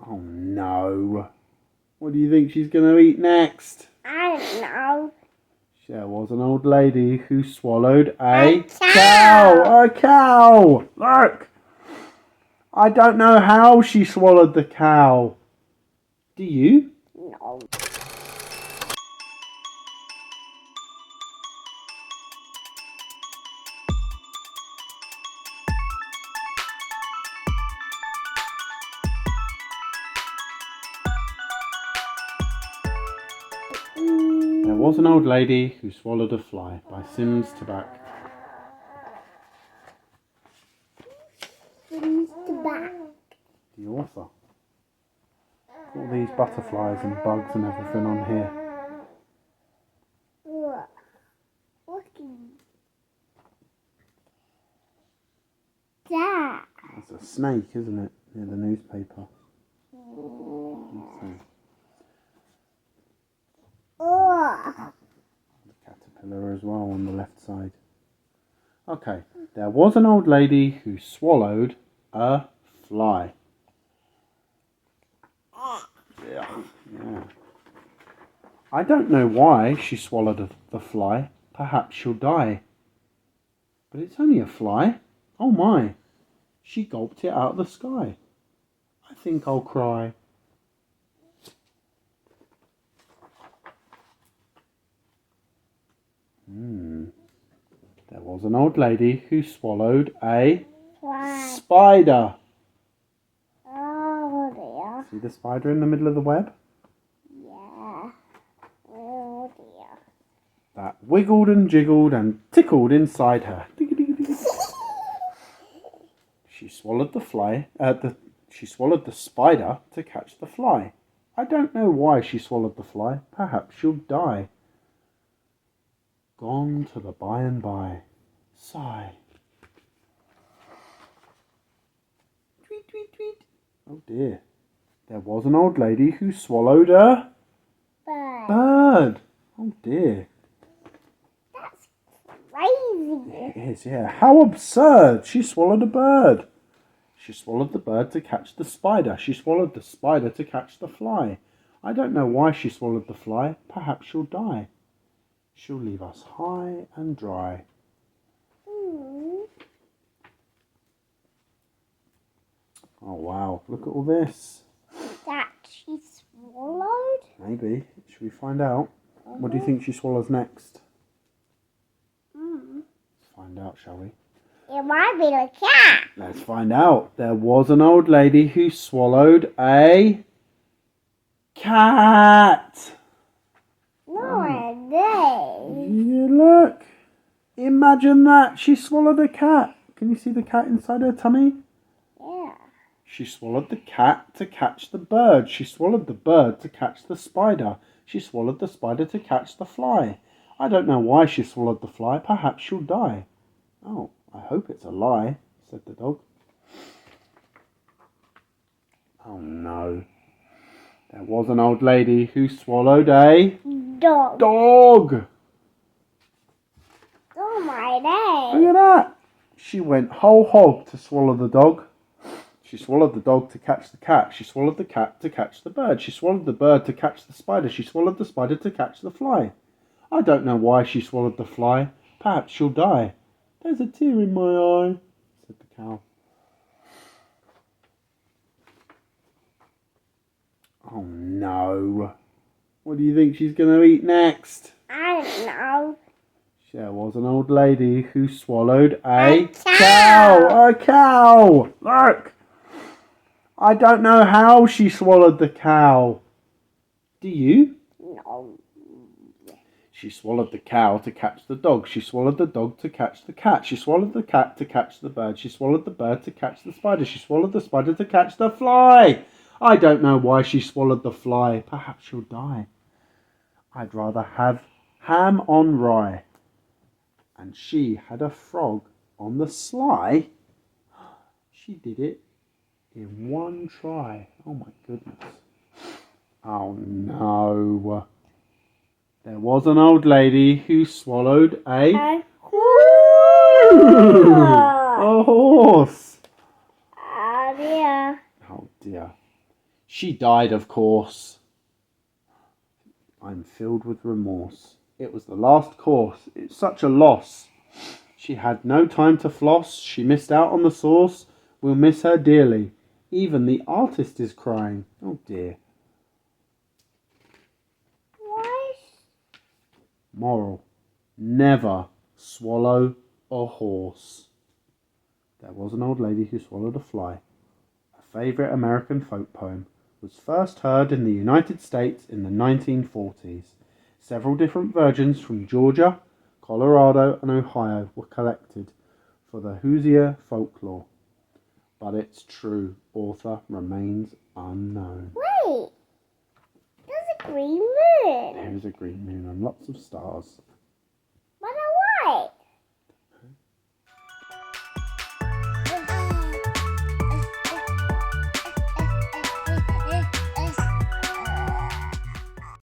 Oh no. What do you think she's going to eat next? I don't know. There was an old lady who swallowed a cow. A cow! Look! I don't know how she swallowed the cow. Do you? No. There was an old lady who swallowed a fly by Simms Taback. Simms Taback. The author. All these butterflies and bugs and everything on here. Look at that. It's a snake, isn't it? Near the newspaper. Okay. The caterpillar as well on the left side. Okay, there was an old lady who swallowed a fly. Yeah. I don't know why she swallowed the fly. Perhaps she'll die. But it's only a fly. Oh my. She gulped it out of the sky. I think I'll cry. There was an old lady who swallowed a spider. Oh dear. See the spider in the middle of the web? Yeah. Oh dear. That wiggled and jiggled and tickled inside her. She swallowed the fly. She swallowed the spider to catch the fly. I don't know why she swallowed the fly. Perhaps she'll die. Gone to the by and by. Sigh. Tweet, tweet, tweet. Oh dear. There was an old lady who swallowed a bird. Oh dear. That's crazy. It is, yeah. How absurd. She swallowed a bird. She swallowed the bird to catch the spider. She swallowed the spider to catch the fly. I don't know why she swallowed the fly. Perhaps she'll die. She'll leave us high and dry. Oh wow, look at all this. That she swallowed? Maybe. Should we find out? What do you think she swallows next? Let's find out, shall we? It might be the cat. Let's find out. There was an old lady who swallowed a cat. No, it did. Yeah, look. Imagine that. She swallowed a cat. Can you see the cat inside her tummy? Yeah. She swallowed the cat to catch the bird. She swallowed the bird to catch the spider. She swallowed the spider to catch the fly. I don't know why she swallowed the fly. Perhaps she'll die. Oh, I hope it's a lie, said the dog. Oh no. There was an old lady who swallowed a Dog. Oh my day. Look at that. She went whole hog to swallow the dog. She swallowed the dog to catch the cat. She swallowed the cat to catch the bird. She swallowed the bird to catch the spider. She swallowed the spider to catch the fly. I don't know why she swallowed the fly. Perhaps she'll die. There's a tear in my eye, said the cow. Oh no. What do you think she's going to eat next? I don't know. There was an old lady who swallowed a cow. A cow! Look! I don't know how she swallowed the cow. Do you? No. She swallowed the cow to catch the dog. She swallowed the dog to catch the cat. She swallowed the cat to catch the bird. She swallowed the bird to catch the spider. She swallowed the spider to catch the fly. I don't know why she swallowed the fly. Perhaps she'll die. I'd rather have ham on rye. And she had a frog on the sly. She did it in one try. Oh my goodness. Oh no. There was an old lady who swallowed a horse. Oh dear. Oh dear. She died, of course. I'm filled with remorse. It was the last course. It's such a loss. She had no time to floss. She missed out on the sauce. We'll miss her dearly. Even the artist is crying. Oh dear. What? Moral. Never swallow a horse. There was an old lady who swallowed a fly. A favourite American folk poem was first heard in the United States in the 1940s. Several different versions from Georgia, Colorado and Ohio were collected for the Hoosier folklore. But its true author remains unknown. Wait. There's a green moon. There is a green moon and lots of stars.